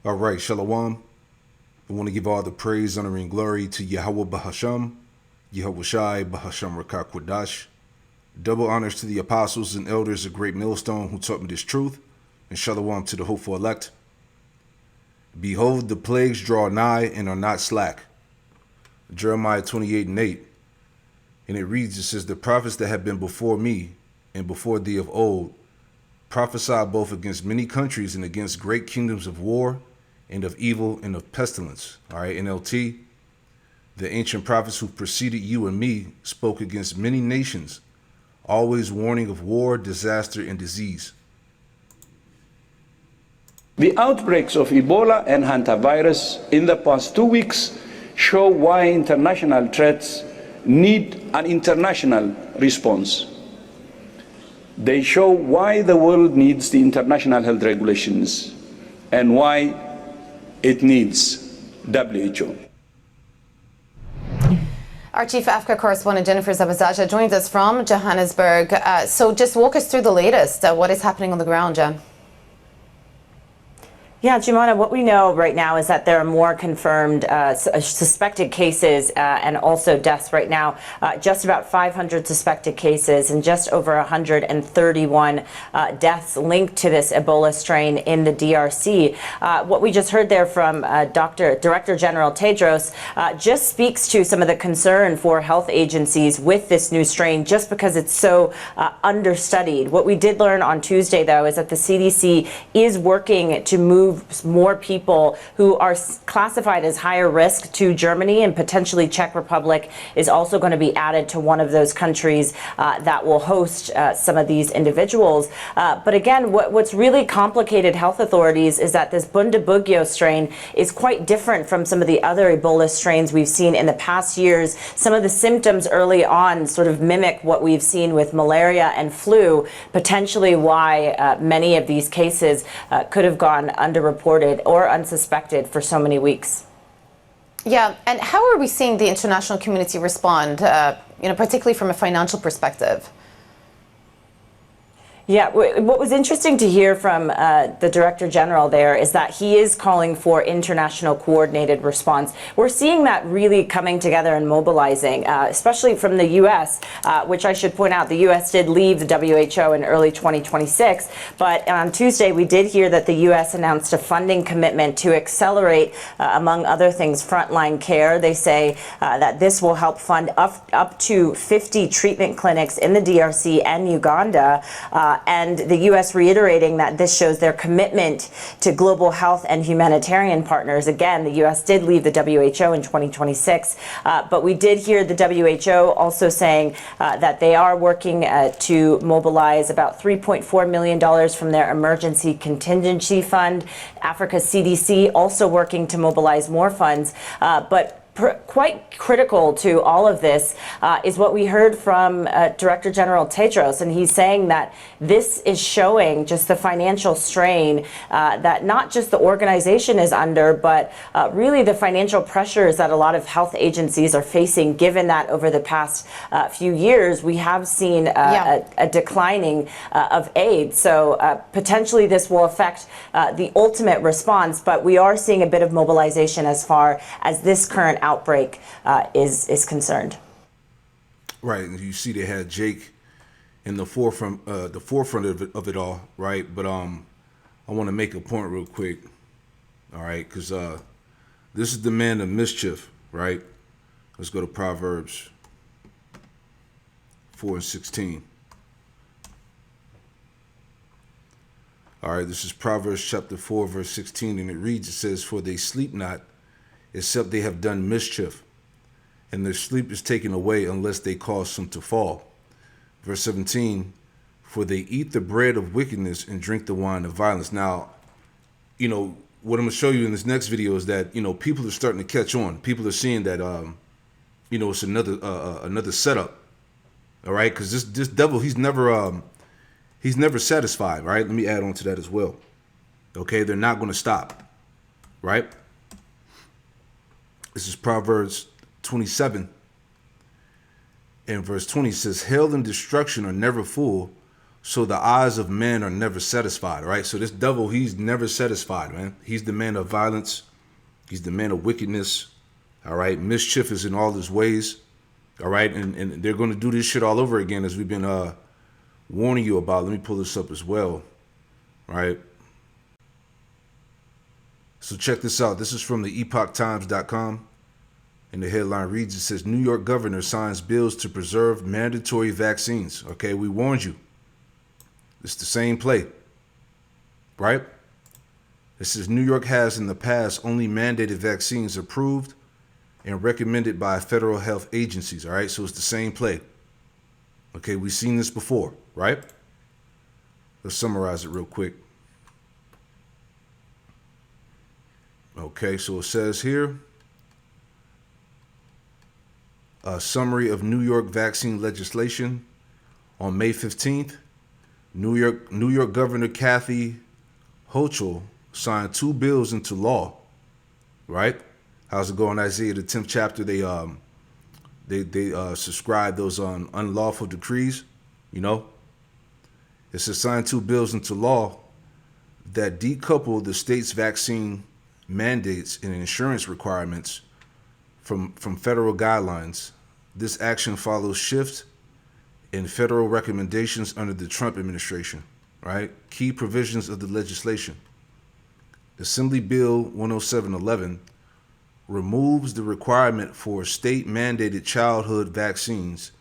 All right, Shalom. I want to give all the praise, honor, and glory to Yahweh Bahasham, Yahweh Shai Bahasham Rakak Kwadash. Double honors to the apostles and elders of Great Millstone who taught me this truth, and Shalom to the hopeful elect. Behold, the plagues draw nigh and are not slack. Jeremiah 28:8. And it reads, it says, the prophets that have been before me and before thee of old prophesy both against many countries and against great kingdoms of war and of evil and of pestilence. All right, NLT. The ancient prophets who preceded you and me spoke against many nations, always warning of war, disaster, and disease. The outbreaks of Ebola and hantavirus in the past 2 weeks show why international threats need an international response. They show why the world needs the international health regulations and why it needs WHO. Our Chief Africa correspondent Jennifer Zabazaja joins us from Johannesburg. So just walk us through the latest. What is happening on the ground, Jen? Yeah, Jumana, what we know right now is that there are more confirmed suspected cases and also deaths right now. Just about 500 suspected cases and just over 131 deaths linked to this Ebola strain in the DRC. What we just heard there from Director General Tedros just speaks to some of the concern for health agencies with this new strain just because it's so understudied. What we did learn on Tuesday, though, is that the CDC is working to move more people who are classified as higher risk to Germany, and potentially Czech Republic is also going to be added to one of those countries that will host some of these individuals. But again, what's really complicated health authorities is that this Bundibugyo strain is quite different from some of the other Ebola strains we've seen in the past years. Some of the symptoms early on sort of mimic what we've seen with malaria and flu, potentially why many of these cases could have gone underreported or unsuspected for so many weeks. Yeah, and how are we seeing the international community respond, particularly from a financial perspective? Yeah, what was interesting to hear from the Director General there is that he is calling for international coordinated response. We're seeing that really coming together and mobilizing, especially from the U.S., which I should point out, the U.S. did leave the WHO in early 2026. But on Tuesday, we did hear that the U.S. announced a funding commitment to accelerate, among other things, frontline care. They say that this will help fund up to 50 treatment clinics in the DRC and Uganda. And the U.S. reiterating that this shows their commitment to global health and humanitarian partners. Again, the U.S. did leave the WHO in 2026, but we did hear the WHO also saying that they are working to mobilize about $3.4 million from their emergency contingency fund. Africa's CDC also working to mobilize more funds, but quite critical to all of this is what we heard from Director General Tedros, and he's saying that this is showing just the financial strain that not just the organization is under, but really the financial pressures that a lot of health agencies are facing, given that over the past few years we have seen a declining of aid. So potentially this will affect the ultimate response, but we are seeing a bit of mobilization as far as this current outbreak is concerned. Right, and you see they had Jake in the forefront of it all, right? But I want to make a point real quick, all right? Because this is the man of mischief, right? Let's go to Proverbs 4:16. All right, this is Proverbs chapter 4, verse 16, and it reads, it says, for they sleep not, except they have done mischief, and their sleep is taken away unless they cause some to fall. Verse 17, for they eat the bread of wickedness and drink the wine of violence. Now, what I'm going to show you in this next video is that, people are starting to catch on. People are seeing that, it's another setup. All right, because this devil, he's never satisfied, right? Let me add on to that as well. Okay, they're not going to stop, right? This is Proverbs 27 and verse 20 says, hell and destruction are never full, So the eyes of men are never satisfied, right? So this devil, he's never satisfied, man. He's the man of violence. He's the man of wickedness. All right. Mischief is in all his ways. All right. And they're going to do this shit all over again, as we've been warning you about. Let me pull this up as well. Right. So check this out. This is from the epochtimes.com. And the headline reads, it says, New York governor signs bills to preserve mandatory vaccines. Okay, we warned you. It's the same play, right? It says New York has in the past only mandated vaccines approved and recommended by federal health agencies, all right? So it's the same play. Okay, we've seen this before, right? Let's summarize it real quick. Okay, so it says here, a summary of New York vaccine legislation. On May 15th, New York Governor Kathy Hochul signed 2 bills into law. Right? How's it going, Isaiah? The 10th chapter, they subscribe those unlawful decrees. You know, it says signed 2 bills into law that decouple the state's vaccine mandates and insurance requirements from federal guidelines. This action follows shift in federal recommendations under the Trump administration, right? Key provisions of the legislation. Assembly Bill 10711 removes the requirement for state-mandated childhood vaccines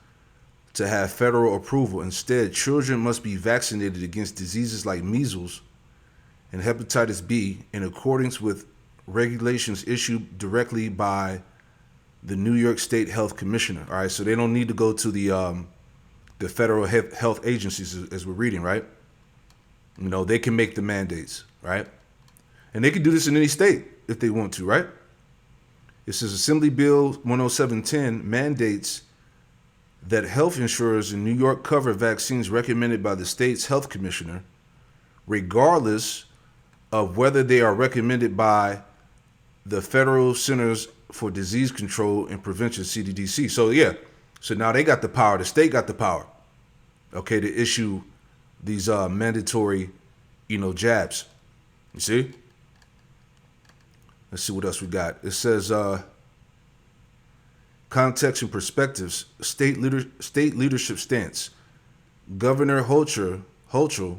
to have federal approval. Instead, children must be vaccinated against diseases like measles and hepatitis B in accordance with regulations issued directly by the New York State Health Commissioner. All right, so they don't need to go to the federal health agencies, as we're reading, right? You know, they can make the mandates, right? And they can do this in any state if they want to, right? It says Assembly Bill 10710 mandates that health insurers in New York cover vaccines recommended by the state's health commissioner, regardless of whether they are recommended by the Federal Centers for Disease Control and Prevention, CDC. So yeah, so now they got the power. The state got the power, okay, to issue these mandatory, jabs. You see? Let's see what else we got. It says context and perspectives, state leadership stance. Governor Hochul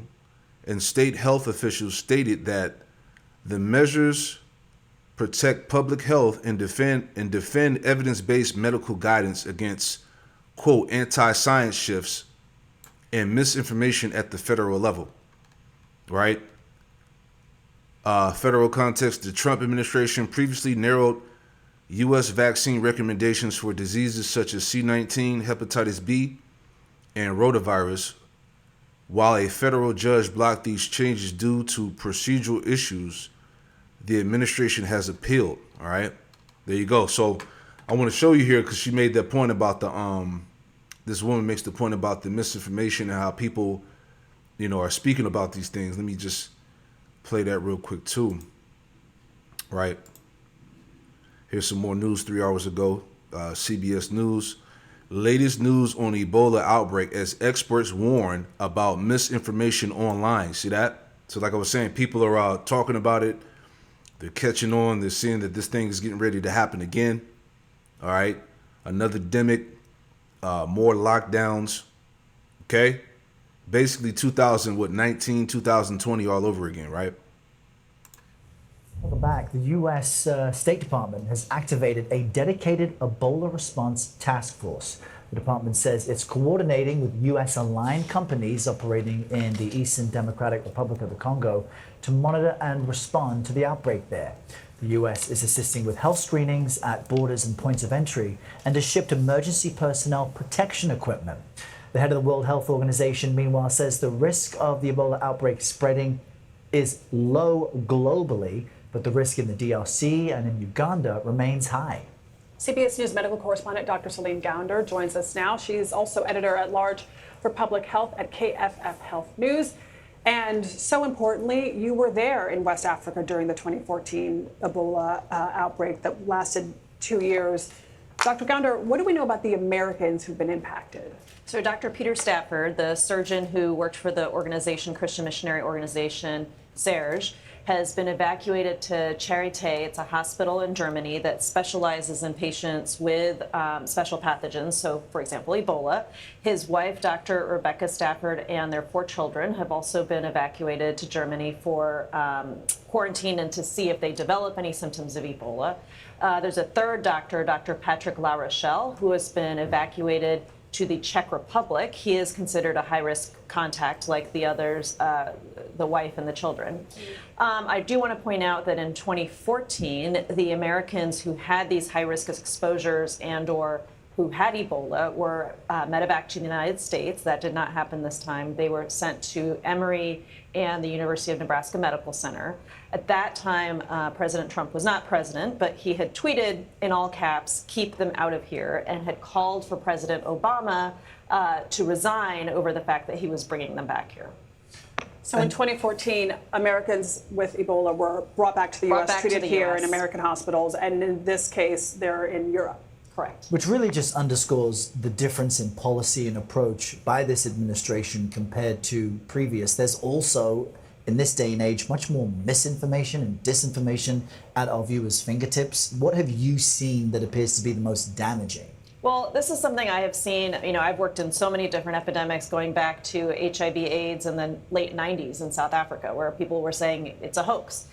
and state health officials stated that the measures protect public health and defend evidence-based medical guidance against, quote, anti-science shifts and misinformation at the federal level, right? Federal context, the Trump administration previously narrowed U.S. vaccine recommendations for diseases such as C-19, hepatitis B, and rotavirus, while a federal judge blocked these changes due to procedural issues. The administration has appealed. All right, there you go. So I want to show you here because she made that point about the this woman makes the point about the misinformation and how people, are speaking about these things. Let me just play that real quick too. Right. Here's some more news 3 hours ago. CBS News. Latest news on Ebola outbreak as experts warn about misinformation online. See that? So like I was saying, people are talking about it. They're catching on. They're seeing that this thing is getting ready to happen again. All right. Another demic, more lockdowns. Okay. Basically 2020 all over again, right? Welcome back. The U.S. State Department has activated a dedicated Ebola response task force. The department says it's coordinating with U.S.-aligned companies operating in the Eastern Democratic Republic of the Congo to monitor and respond to the outbreak there. The U.S. is assisting with health screenings at borders and points of entry and has shipped emergency personnel protection equipment. The head of the World Health Organization, meanwhile, says the risk of the Ebola outbreak spreading is low globally, but the risk in the DRC and in Uganda remains high. CBS News medical correspondent Dr. Celine Gounder joins us now. She's also editor-at-large for public health at KFF Health News. And so importantly, you were there in West Africa during the 2014 Ebola outbreak that lasted 2 years. Dr. Gounder, what do we know about the Americans who've been impacted? So Dr. Peter Stafford, the surgeon who worked for the organization, Christian missionary organization, Serge, has been evacuated to Charité. It's a hospital in Germany that specializes in patients with special pathogens, so for example, Ebola. His wife, Dr. Rebecca Stafford, and their 4 children have also been evacuated to Germany for quarantine and to see if they develop any symptoms of Ebola. There's a third doctor, Dr. Patrick La Rochelle, who has been evacuated to the Czech Republic. He is considered a high-risk contact like the others, the wife and the children. I do want to point out that in 2014, the Americans who had these high-risk exposures and or who had Ebola were medevac to the United States. That did not happen this time. They were sent to Emory and the University of Nebraska Medical Center. At that time, President Trump was not president, but he had tweeted in all caps, "Keep them out of here," and had called for President Obama to resign over the fact that he was bringing them back here. So in 2014, Americans with Ebola were brought back to the U.S., treated here in American hospitals, and in this case, they're in Europe. Correct. Which really just underscores the difference in policy and approach by this administration compared to previous. There's also, in this day and age, much more misinformation and disinformation at our viewers' fingertips. What have you seen that appears to be the most damaging? Well, this is something I have seen. I've worked in so many different epidemics going back to HIV/AIDS in the late 90s in South Africa, where people were saying it's a hoax.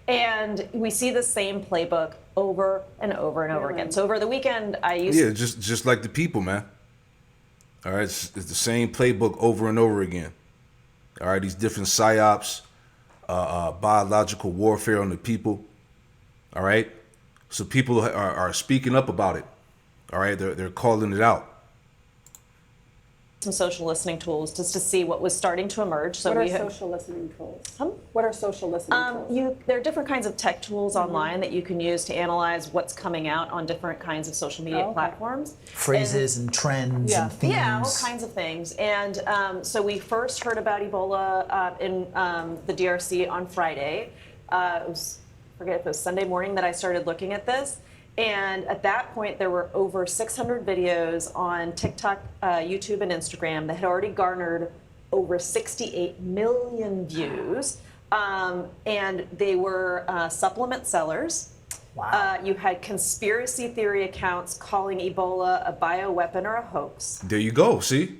And we see the same playbook over and over and over again. So over the weekend, I used just like the people, man. All right, it's the same playbook over and over again. All right, these different psyops, biological warfare on the people. All right, so people are speaking up about it. All right, they're calling it out. some social listening tools just to see what was starting to emerge. So what are social listening tools? What are social listening tools? There are different kinds of tech tools online that you can use to analyze what's coming out on different kinds of social media platforms. Phrases and trends and themes. Yeah, all kinds of things. And so we first heard about Ebola in the DRC on Friday. I forget if it was Sunday morning that I started looking at this. And at that point, there were over 600 videos on TikTok, YouTube, and Instagram that had already garnered over 68 million views. And they were supplement sellers. Wow. You had conspiracy theory accounts calling Ebola a bioweapon or a hoax. There you go. See,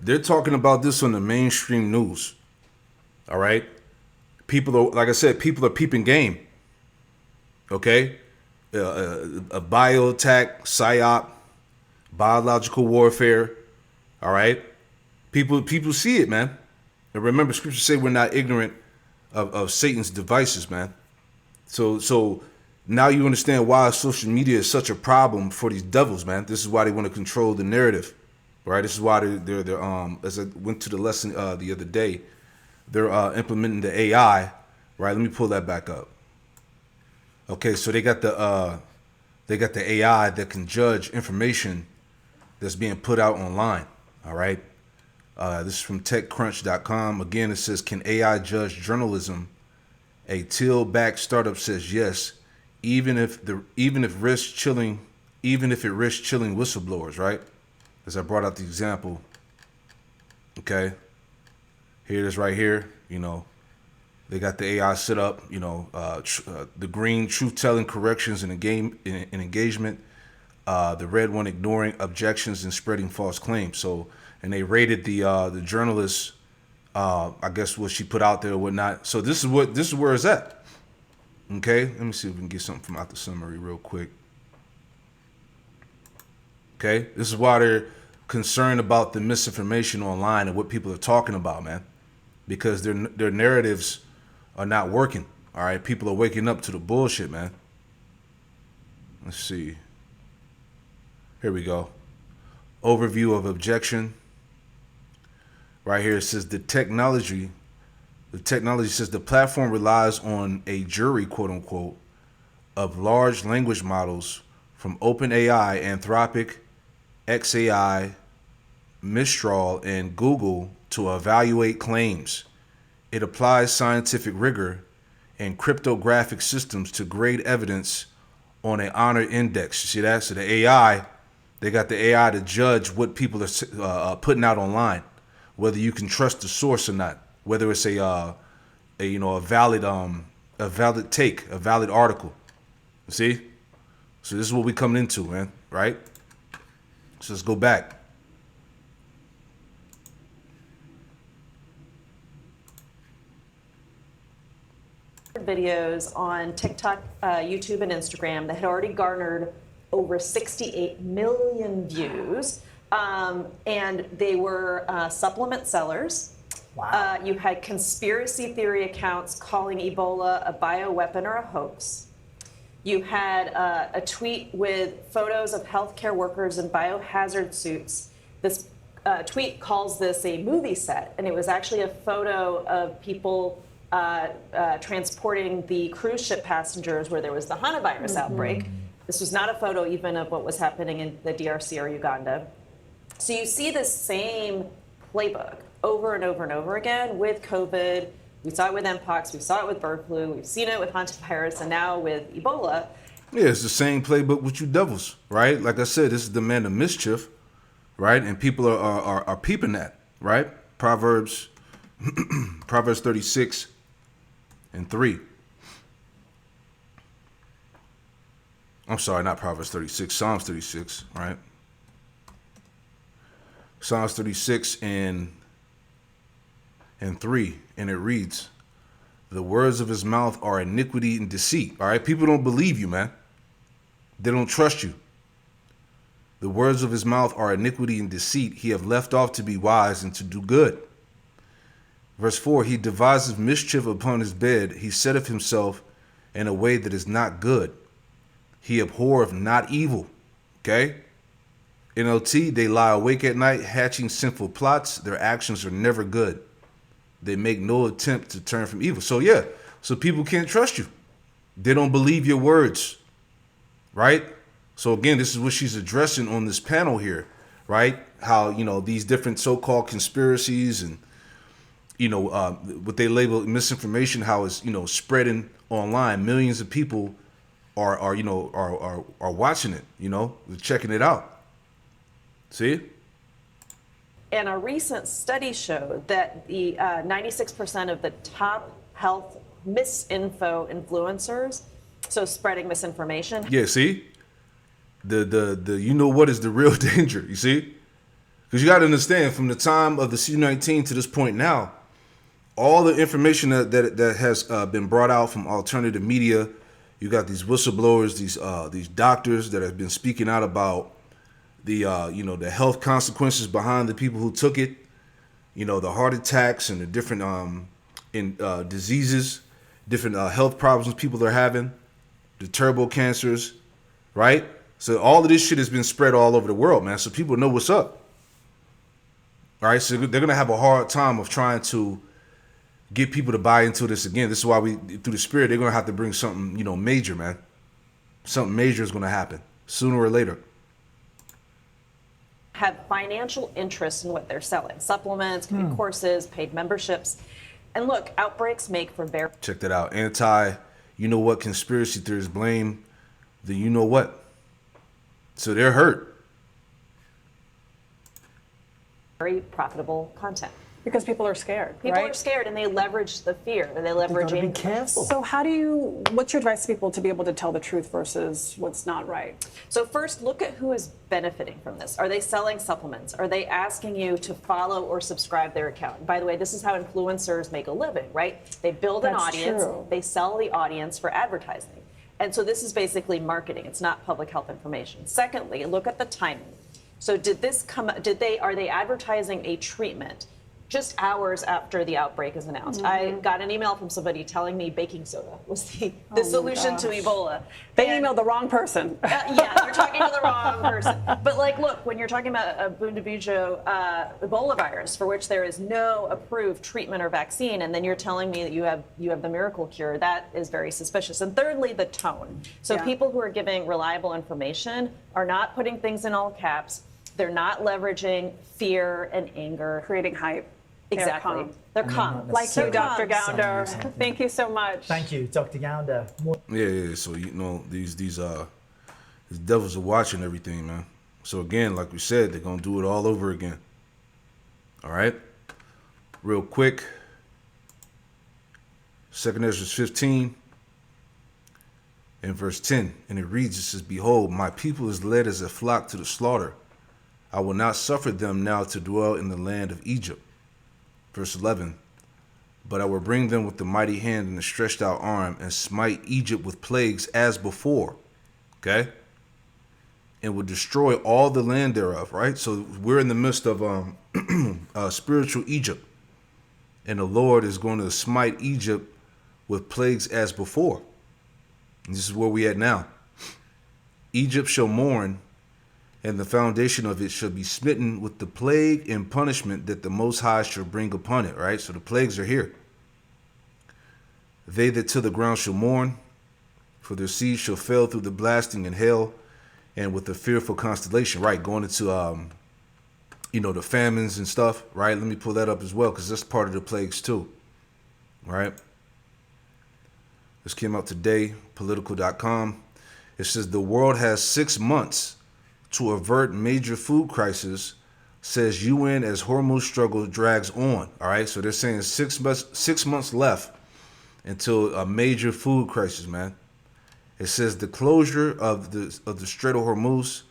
they're talking about this on the mainstream news. All right. People are, like I said, people are peeping game. Okay. A bio attack, psyop, biological warfare. All right. People see it, man. And remember, scripture say we're not ignorant of Satan's devices, man. So now you understand why social media is such a problem for these devils, man. This is why they want to control the narrative, right? This is why they're as I went to the lesson the other day, they're implementing the AI, right? Let me pull that back up. Okay, so they got the AI that can judge information that's being put out online. All right, this is from TechCrunch.com. Again, it says, "Can AI judge journalism?" A Till-backed startup says yes, even if it risks chilling whistleblowers. Right, as I brought out the example. Okay, here it is right here. You know. They got the AI set up, the green, truth-telling, corrections, and engagement. The red one, ignoring objections and spreading false claims. So, and they rated the journalist, I guess what she put out there or whatnot. So this is where it's at. Okay, let me see if we can get something from out the summary real quick. Okay, this is why they're concerned about the misinformation online and what people are talking about, man, because their narratives are not working. All right, people are waking up to the bullshit, man. Let's see. Here we go. Overview of objection. Right here it says the technology says the platform relies on a jury, quote unquote, of large language models from OpenAI, Anthropic, xAI, Mistral, and Google to evaluate claims. It applies scientific rigor and cryptographic systems to grade evidence on an honor index. You see that? So the AI, they got the AI to judge what people are putting out online, whether you can trust the source or not, whether it's a valid take, a valid article. You see? So this is what we coming into, man, right? So let's go back. Videos on TikTok, YouTube, and Instagram that had already garnered over 68 million views, and they were supplement sellers. Wow. You had conspiracy theory accounts calling Ebola a bioweapon or a hoax. You had a tweet with photos of healthcare workers in biohazard suits. This tweet calls this a movie set, and it was actually a photo of people transporting the cruise ship passengers where there was the Hana virus outbreak. This was not a photo even of what was happening in the DRC or Uganda. So you see this same playbook over and over and over again with COVID. We saw it with Mpox, we saw it with bird flu, we've seen it with hantavirus, and now with Ebola. Yeah, it's the same playbook with you devils, right? Like I said, this is the man of mischief, right? And people are peeping that, right? Proverbs 36 and 3. I'm sorry, not Proverbs 36, Psalms 36, right? Psalms 36 and 3, and it reads, the words of his mouth are iniquity and deceit. All right, people don't believe you, man. They don't trust you. The words of his mouth are iniquity and deceit. He have left off to be wise and to do good. Verse 4, he deviseth mischief upon his bed. He setteth himself in a way that is not good. He abhorreth not evil. Okay? NLT, they lie awake at night, hatching sinful plots. Their actions are never good. They make no attempt to turn from evil. So yeah, so people can't trust you. They don't believe your words, right? So again, this is what she's addressing on this panel here, right? How, these different so-called conspiracies and, what they label misinformation, how it's, spreading online. Millions of people are watching it, checking it out. See? And a recent study showed that the 96% of the top health misinfo influencers, so spreading misinformation. Yeah, see? The what is the real danger, you see? Because you got to understand, from the time of the C-19 to this point now, all the information that has been brought out from alternative media, you got these whistleblowers, these doctors that have been speaking out about the the health consequences behind the people who took it, the heart attacks and the different diseases, different health problems people are having, the turbo cancers, right? So all of this shit has been spread all over the world, man. So people know what's up. All right, so they're gonna have a hard time of trying to get people to buy into this again. This is why through the Spirit, they're gonna have to bring something, major, man. Something major is gonna happen sooner or later. Have financial interest in what they're selling. Supplements, could be courses, paid memberships. And look, outbreaks make for very... Check that out. Conspiracy theorists blame the you-know-what. So they're hurt. very profitable content. Because people are scared, People right? are scared and they leverage the fear. They leverage Be anger. careful. So what's your advice to people to be able to tell the truth versus what's not right? So first, look at who is benefiting from this. Are they selling supplements? Are they asking you to follow or subscribe their account? And by the way, this is how influencers make a living, right? They build an That's audience, true. they sell the audience for advertising. And so this is basically marketing. It's not public health information. Secondly, look at the timing. So are they advertising a treatment just hours after the outbreak is announced? I got an email from somebody telling me baking soda was the solution to Ebola. They emailed the wrong person. Yeah, they're talking to the wrong person. But look, when you're talking about a Bundabujo Ebola virus, for which there is no approved treatment or vaccine, and then you're telling me that you have the miracle cure, that is very suspicious. And thirdly, the tone. So Yeah. people who are giving reliable information are not putting things in all caps. They're not leveraging fear and anger. Creating hype. Exactly. They're calm. Like you, They're Dr. calm. Gounder. Thank you so much. Thank you, Dr. Gounder. Yeah. So these The devils are watching everything, man. So again, like we said, they're going to do it all over again. All right? Real quick. 2nd Ezra 15 and verse 10. And it reads, it says, Behold, my people is led as a flock to the slaughter. I will not suffer them now to dwell in the land of Egypt. Verse 11. But I will bring them with the mighty hand and the stretched out arm and smite Egypt with plagues as before. Okay? And will destroy all the land thereof, right? So we're in the midst of spiritual Egypt. And the Lord is going to smite Egypt with plagues as before. And this is where we at now. Egypt shall mourn, and the foundation of it shall be smitten with the plague and punishment that the Most High shall bring upon it, right? So the plagues are here. They that till the ground shall mourn, for their seed shall fail through the blasting and hail, and with a fearful constellation, right? Going into, the famines and stuff, right? Let me pull that up as well, because that's part of the plagues too, right? This came out today, political.com. It says the world has 6 months to avert major food crisis, says UN as Hormuz struggle drags on. All right, so they're saying 6 months left until a major food crisis, man. It says the closure of the Strait of Hormuz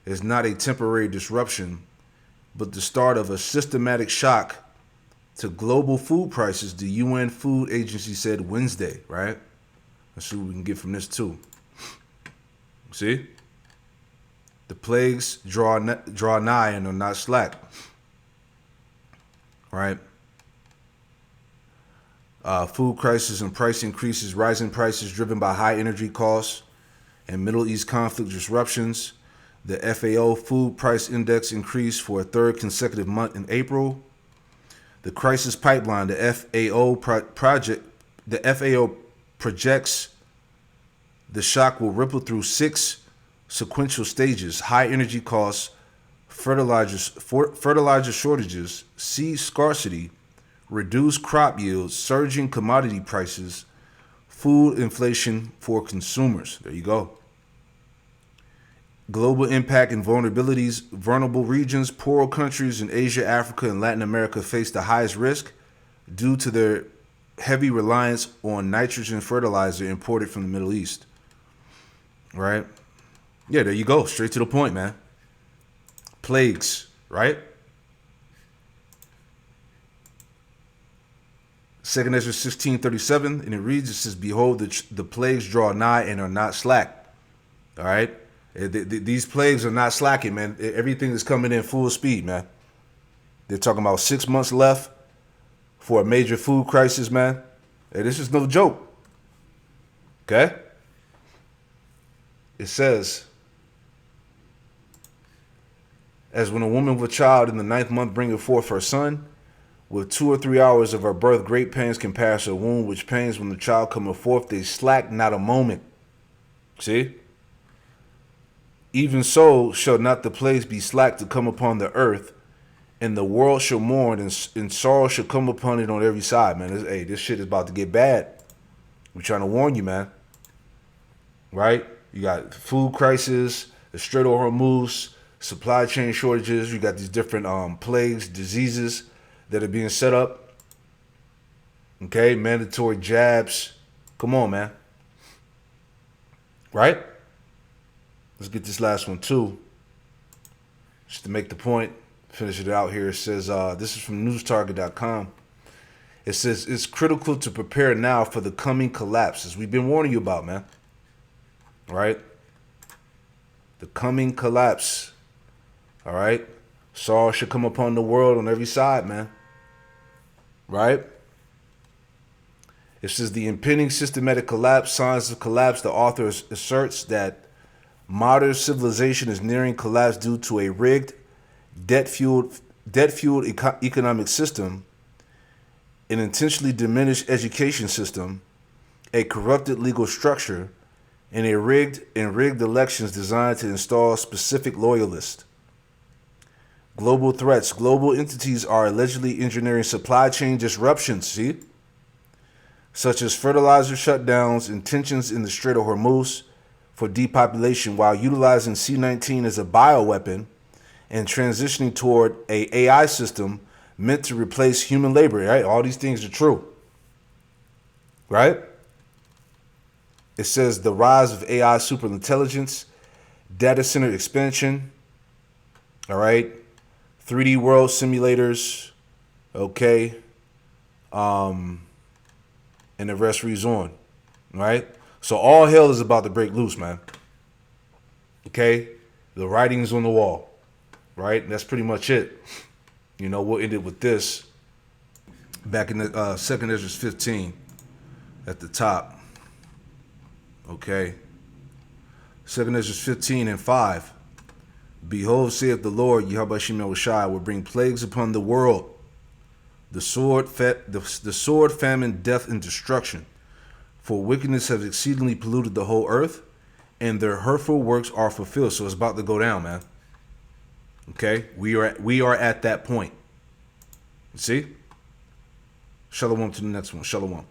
is not a temporary disruption, but the start of a systematic shock to global food prices, the UN Food Agency said Wednesday, right? Let's see what we can get from this too. See? The plagues draw nigh and are not slack. Right? Food crisis and price increases, rising prices driven by high energy costs and Middle East conflict disruptions. The FAO Food Price Index increased for a 3rd consecutive month in April. The crisis pipeline, the FAO projects the shock will ripple through 6 sequential stages: high energy costs, fertilizer shortages, seed scarcity, reduced crop yields, surging commodity prices, food inflation for consumers. There you go. Global impact and vulnerabilities. Vulnerable regions, poorer countries in Asia, Africa, and Latin America face the highest risk due to their heavy reliance on nitrogen fertilizer imported from the Middle East. Right? Yeah, there you go. Straight to the point, man. Plagues, right? 2nd Ezra 16:37, and it reads, it says, Behold, the plagues draw nigh and are not slack. All right? These plagues are not slacking, man. Everything is coming in full speed, man. They're talking about 6 months left for a major food crisis, man. Hey, this is no joke. Okay? It says, as when a woman with a child in the 9th month bringeth forth her son, with 2 or 3 hours of her birth, great pains can pass her womb, which pains when the child cometh forth, they slack not a moment. See? Even so shall not the plagues be slack to come upon the earth, and the world shall mourn, and sorrow shall come upon it on every side, man. Hey, this shit is about to get bad. We're trying to warn you, man. Right? You got food crisis, the Strait of Hormuz, supply chain shortages. You got these different plagues, diseases that are being set up. Okay? Mandatory jabs. Come on, man. Right? Let's get this last one, too. Just to make the point, finish it out here. It says, this is from newstarget.com. It says, it's critical to prepare now for the coming collapse, as we've been warning you about, man. Right? The coming collapse. All right? Sorrow should come upon the world on every side, man. Right? It says the impending systematic collapse, signs of collapse. The author asserts that modern civilization is nearing collapse due to a rigged, debt-fueled economic system, an intentionally diminished education system, a corrupted legal structure, and rigged elections designed to install specific loyalists. Global threats. Global entities are allegedly engineering supply chain disruptions, see? Such as fertilizer shutdowns and tensions in the Strait of Hormuz for depopulation while utilizing C-19 as a bioweapon and transitioning toward a AI system meant to replace human labor, right? All these things are true, right? It says the rise of AI superintelligence, data center expansion, all right? 3D world simulators, okay? And the rest reads on, right? So all hell is about to break loose, man. Okay? The writing's on the wall, right? And that's pretty much it. You know, we'll end it with this. Back in the 2nd Ezra 15 at the top. Okay? 2nd Ezra 15 and 5. Behold, saith the Lord, Yahweh Shemel Shai, will bring plagues upon the world. The sword, famine, death, and destruction. For wickedness has exceedingly polluted the whole earth, and their hurtful works are fulfilled. So it's about to go down, man. Okay? We are at that point. You see? Shalom to the next one. Shalom.